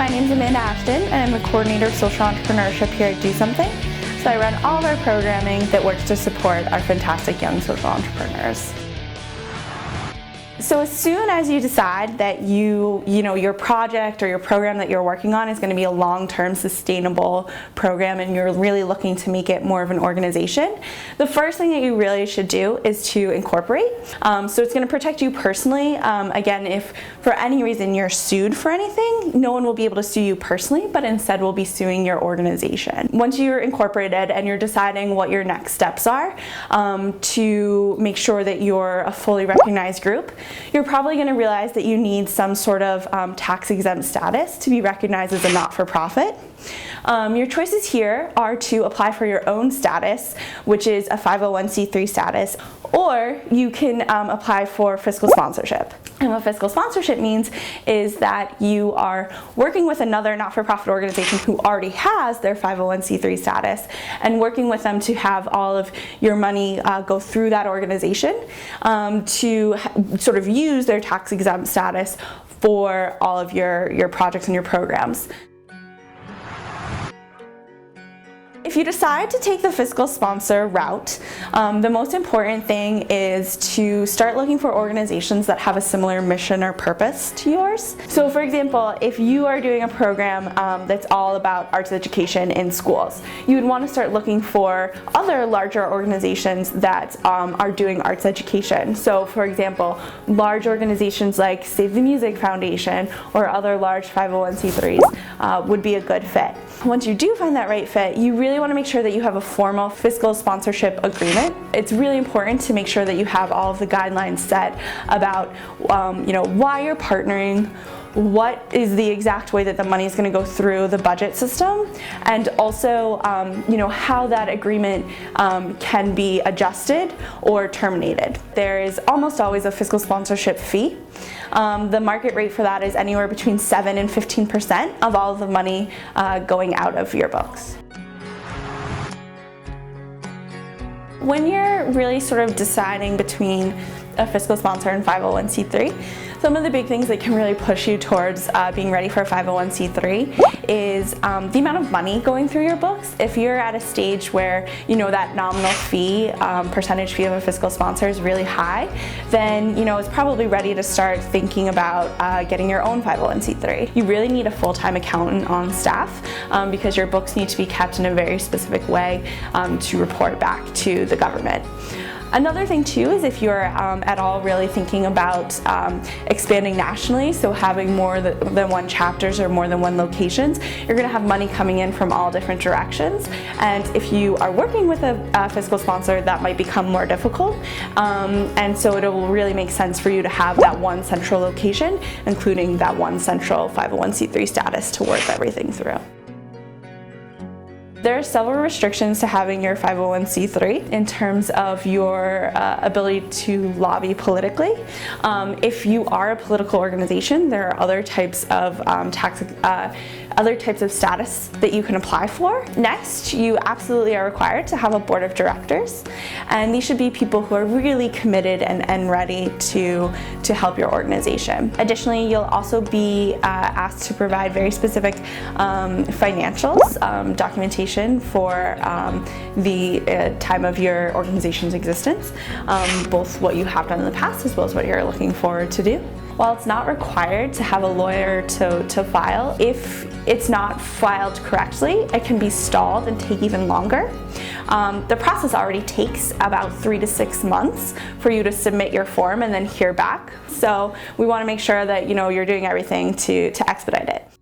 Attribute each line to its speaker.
Speaker 1: name is Amanda Ashton, and I'm the coordinator of social entrepreneurship here at DoSomething. So I run all of our programming that works to support our fantastic young social entrepreneurs. So as soon as you decide that your project or your program that you're working on is going to be a long-term sustainable program and you're really looking to make it more of an organization, the first thing that you really should do is to incorporate. So it's going to protect you personally. Again, if for any reason you're sued for anything, no one will be able to sue you personally, but instead will be suing your organization. Once you're incorporated and you're deciding what your next steps are to make sure that you're a fully recognized group, you're probably going to realize that you need some sort of tax-exempt status to be recognized as a not-for-profit. Your choices here are to apply for your own status, which is a 501c3 status, or you can apply for fiscal sponsorship. And what fiscal sponsorship means is that you are working with another not-for-profit organization who already has their 501c3 status and working with them to have all of your money go through that organization to sort of use their tax-exempt status for all of your projects and your programs. If you decide to take the fiscal sponsor route, the most important thing is to start looking for organizations that have a similar mission or purpose to yours. So for example, if you are doing a program that's all about arts education in schools, you would want to start looking for other larger organizations that are doing arts education. So for example, large organizations like Save the Music Foundation or other large 501c3s would be a good fit. Once you do find that right fit, you really want to make sure that you have a formal fiscal sponsorship agreement. It's really important to make sure that you have all of the guidelines set about why you're partnering, what is the exact way that the money is going to go through the budget system, and also how that agreement can be adjusted or terminated. There is almost always a fiscal sponsorship fee. The market rate for that is anywhere between 7% and 15% of all of the money going out of your books. When you're really sort of deciding between a fiscal sponsor and 501c3, some of the big things that can really push you towards being ready for a 501c3 is the amount of money going through your books. If you're at a stage where that nominal fee, percentage fee of a fiscal sponsor is really high, then it's probably ready to start thinking about getting your own 501c3. You really need a full-time accountant on staff because your books need to be kept in a very specific way to report back to the government. Another thing too is if you're at all really thinking about expanding nationally, so having more than one chapters or more than one locations, you're going to have money coming in from all different directions. And if you are working with a fiscal sponsor, that might become more difficult. And so it will really make sense for you to have that one central location, including that one central 501c3 status to work everything through. There are several restrictions to having your 501c3 in terms of your ability to lobby politically. If you are a political organization, there are other types of other types of status that you can apply for. Next, you absolutely are required to have a board of directors, and these should be people who are really committed and ready to help your organization. Additionally, you'll also be asked to provide very specific financials, documentation for the time of your organization's existence, both what you have done in the past as well as what you're looking forward to do. While it's not required to have a lawyer to file, if it's not filed correctly, it can be stalled and take even longer. The process already takes about 3 to 6 months for you to submit your form and then hear back. So we want to make sure that you're doing everything to expedite it.